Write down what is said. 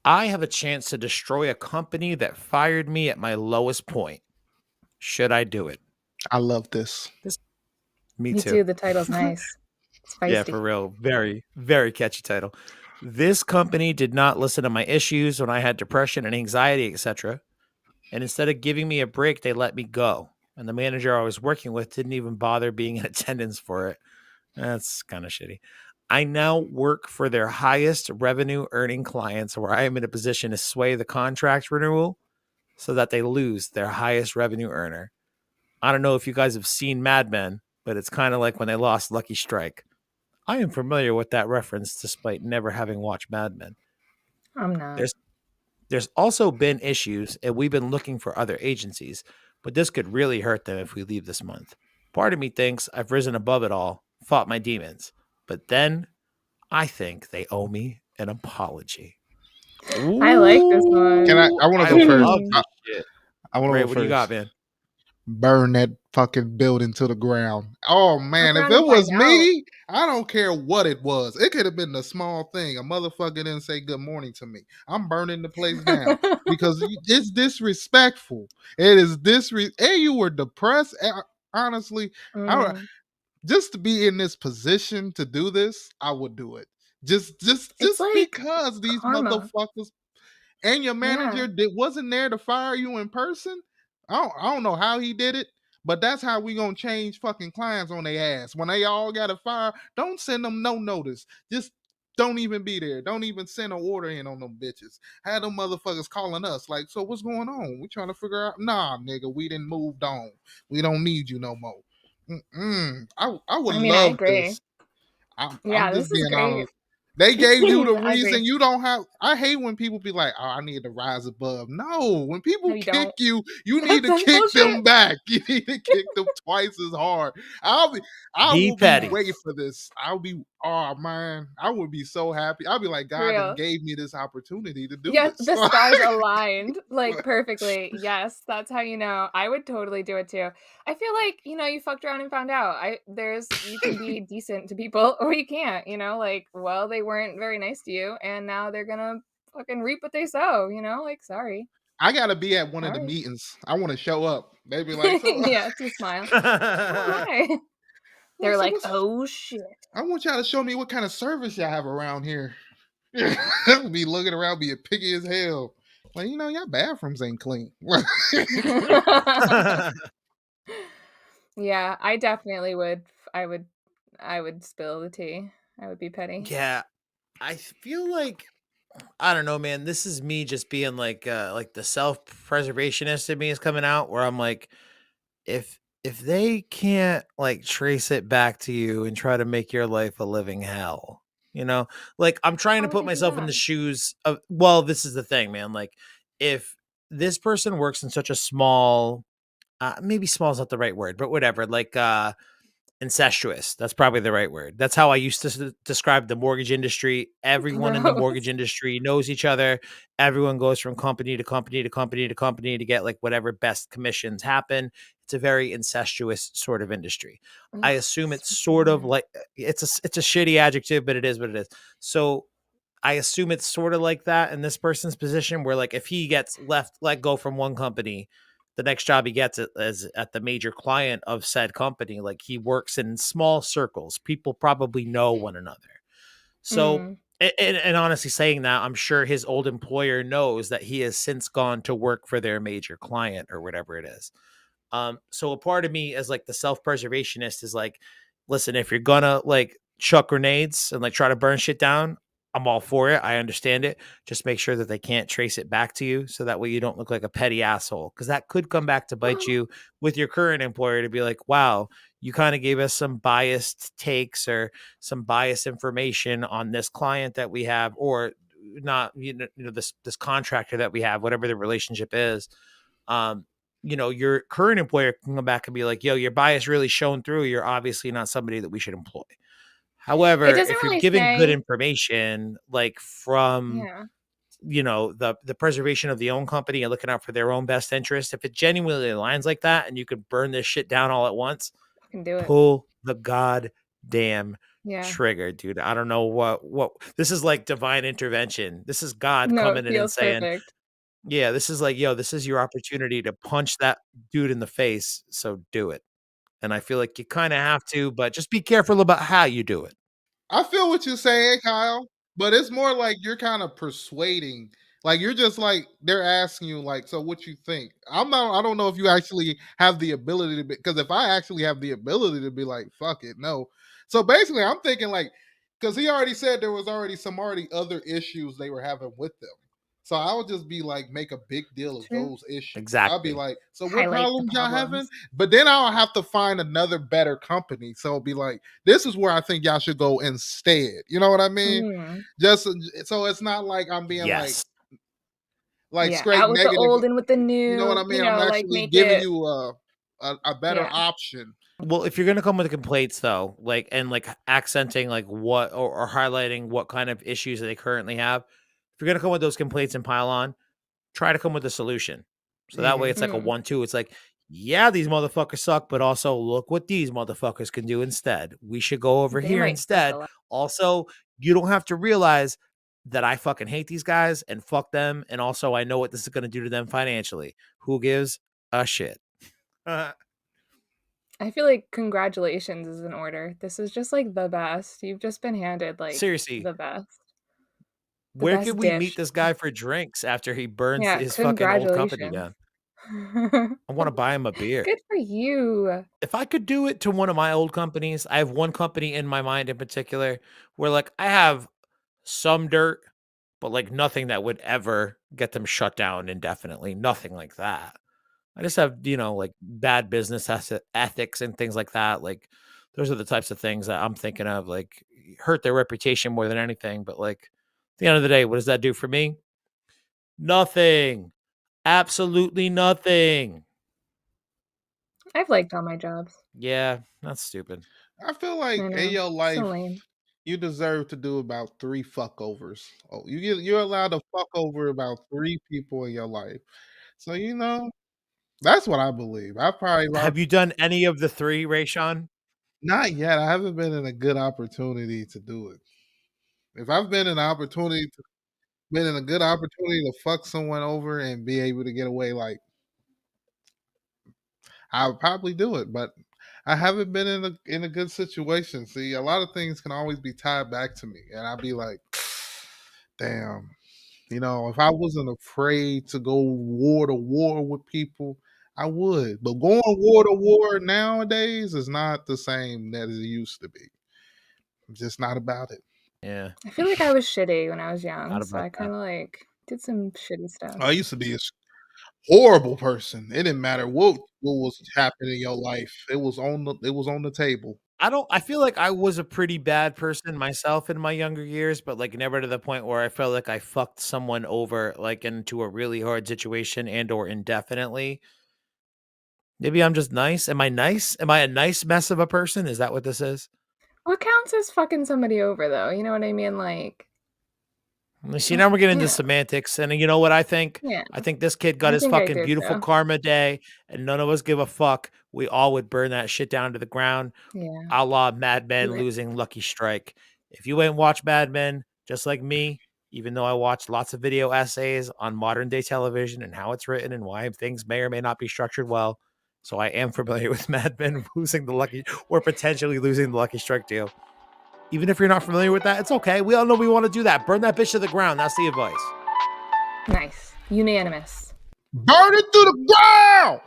I have a chance to destroy a company that fired me at my lowest point. Should I do it? I love this. This Me Me too. too. The title's nice. It's Yeah, feisty. for real. Very, very catchy title. This company did not listen to my issues when I had depression and anxiety, etc. And instead of giving me a break, they let me go. And the manager I was working with didn't even bother being in attendance for it. That's kind of shitty. I now work for their highest revenue earning clients where I am in a position to sway the contract renewal so that they lose their highest revenue earner. I don't know if you guys have seen Mad Men, but it's kind of like when they lost Lucky Strike. I am familiar with that reference despite never having watched Mad Men. I'm not. There's there's also been issues and we've been looking for other agencies, but this could really hurt them if we leave this month. Part of me thinks I've risen above it all, fought my demons, but then I think they owe me an apology. I like this Can one. I want to I go first. love this shit. I want to Ray, go what do you got, first. man? Burn that fucking building to the ground. Oh Fuck man, if around it and was find out. me, I don't care what it was. It could have been a small thing. A motherfucker didn't say good morning to me. I'm burning the place down because it's disrespectful. It is and you were depressed. Honestly, I Mm. just to be in this position to do this, I would do it. Just just It's just like because these karma. motherfuckers and your Yeah. manager wasn't there to fire you in person. I don't know how he did it, but that's how we gonna change fucking clients on their ass. When they all got a fire, don't send them no notice. Just don't even be there. Don't even send an order in on them bitches. Had them motherfuckers calling us like, so what's going on? We trying to figure out. Nah, nigga, we didn't moved on. We don't need you no more. I would I mean, I love agree. this. I'm Yeah, just this is being great. honest. They gave you the I agree. reason you don't have. I hate when people be like, "Oh, I need to rise above." No, when No, people you kick don't. you, you need to That's kick them bullshit. back. You need to kick them twice as hard. I Be will be petty. waiting for this. Oh man, I would be so happy. I'll be like, For God then real. gave me this opportunity to do Yes, this. the stars aligned, like, perfectly. Yes, that's how you know. I would totally do it too. I feel like, you fucked around and found out. You can be decent to people or you can't, like, well, they weren't very nice to you and now they're gonna fucking reap what they sow, like, sorry. I gotta be at one of the Sorry. meetings. I want to show up. They be like, so, Yeah, to smile. Oh, hi. like, They're so like, what's? "Oh, shit." I want y'all to show me what kind of service y'all have around here. Be looking around, being picky as hell. Like, your bathrooms ain't clean. Yeah, I definitely would. I would I would spill the tea. I would be petty. Yeah, I feel like I don't know, man. This is me just being like the self-preservationist in me is coming out where I'm like, if they can't like trace it back to you and try to make your life a living hell, like I'm trying to Why would put they do myself in that? the shoes of well, this is the thing, man. Like if this person works in such a small maybe small is not the right word, but whatever, like incestuous. That's probably the right word. That's how I used to describe the mortgage industry. Everyone in the mortgage Gross. industry knows each other. Everyone goes from company to company to company to company to get like whatever best commissions happen. It's a very incestuous sort of industry. I Ugh, assume it's so sort of boring. like it's a shitty adjective, but it is what it is. So I assume it's sort of like that in this person's position where like if he gets let go from one company, the next job he gets is at the major client of said company. Like he works in small circles. People probably know one another. So Mm. and honestly saying that, I'm sure his old employer knows that he has since gone to work for their major client or whatever it is. So a part of me as like the self-preservationist is like, listen, if you're gonna like chuck grenades and like try to burn shit down, I'm all for it. I understand it. Just make sure that they can't trace it back to you so that way you don't look like a petty asshole. Cause that could come back to bite you with your current employer to be like, wow, you kind of gave us some biased takes or some biased information on this client that we have, or not, this contractor that we have, whatever the relationship is. Um, your current employer can come back and be like, yo, your bias really shown through. You're obviously not somebody that we should employ. It However, doesn't if you're really giving good say. information, like from, Yeah, the preservation of the own company and looking out for their own best interest, if it genuinely aligns like that and you could burn this shit down all at once, I can do it. pull the goddamn Yeah. triggered, dude. I don't know what this is like divine intervention. This is God No, it coming in and feels saying, perfect. "Yeah, this is like, yo, this is your opportunity to punch that dude in the face, so do it." And I feel like you kinda have to, but just be careful about how you do it. I feel what you're saying, Kyle, but it's more like you're kind of persuading. Like you're just like they're asking you, like, so what you think? I'm not. I don't know if you actually have the ability to be. Because if I actually have the ability to be like, fuck it, no. So basically, I'm thinking like, because he already said there was already some already other issues they were having with them. So I would just be like, make a big deal of True. those issues. I'll be Exactly. like, so what Highlight the problems y'all having? problems. But then I'll have to find another better company. So it'll be like, this is where I think y'all should go instead. You know what I mean? Mm. Just so it's not like I'm being Yes. like Yeah, straight out with the negative. old and with the You know what new, I mean? I'm like, actually make giving it you a better yeah, option. Well, if you're gonna come with complaints though, like and like accenting like what or highlighting what kind of issues that they currently have, if you're gonna come with those complaints and pile on, try to come with a solution. So that way Hmm. it's like a mm, 1-2. It's like, yeah, these motherfuckers suck, but also look what these motherfuckers can do instead. We should go over they here might suck a instead. lot. Also, you don't have to realize that I fucking hate these guys and fuck them. And also, I know what this is going to do to them financially. Who gives a shit? I feel like congratulations is in order. This is just, like, the best. You've just been handed, like, Seriously, the where best could we meet dish. this guy for drinks after he burns Yeah, his fucking old company congratulations. down? I want to buy him a beer. Good for you. If I could do it to one of my old companies, I have one company in my mind in particular where like I have some dirt, but like nothing that would ever get them shut down indefinitely. Nothing like that. I just have, like bad business ethics and things like that. Like those are the types of things that I'm thinking of, like hurt their reputation more than anything. But like at the end of the day, what does that do for me? Nothing. Absolutely nothing. I've liked all my jobs. Yeah, that's stupid. I feel I like in know. your So life, lame. you deserve to do about 3 fuckovers. Oh, you're allowed to fuck over about 3 people in your life. So, that's what I believe. I've Have you done any of the 3, Rayshawn? not yet. I haven't been in a good opportunity to do it. If I've been in a good opportunity to fuck someone over and be able to get away, like, I would probably do it, but I haven't been in a good situation. See, a lot of things can always be tied back to me, and I'd be like, damn. If I wasn't afraid to go war to war with people, I would. But going war to war nowadays is not the same that it used to be. I'm just not about it. Yeah, I feel like I was shitty when I was young, not so about I that. kinda, did some shitty stuff. I used to be a horrible person. It didn't matter what was happening in your life. It was on the table. I feel like I was a pretty bad person myself in my younger years, but, like, never to the point where I felt like I fucked someone over, like, into a really hard situation and or indefinitely. Maybe I'm just nice. Am I nice? Am I a nice mess of a person? Is that what this is? What counts as fucking somebody over, though? You know what I mean? You see, now we're getting into Yeah, semantics, and you know what I think? yeah, I think this kid got I his think I fucking do beautiful too. karma day, and none of us give a fuck. We all would burn that shit down to the ground, Yeah, a la Mad do Men it. losing Lucky Strike. If you ain't watched Mad Men, just like me, even though I watched lots of video essays on modern day television and how it's written and why things may or may not be structured well, so I am familiar with Mad Men losing the Lucky or potentially losing the Lucky Strike deal. Even if you're not familiar with that, it's okay. We all know we want to do that. Burn that bitch to the ground. That's the advice. Nice. Unanimous. Burn it to the ground.